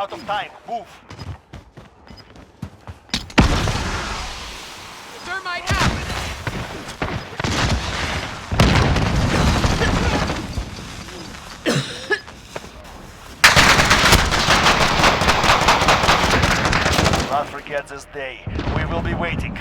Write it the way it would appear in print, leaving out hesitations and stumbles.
out of time. Move. Thermite happen! Not forget this day. We will be waiting.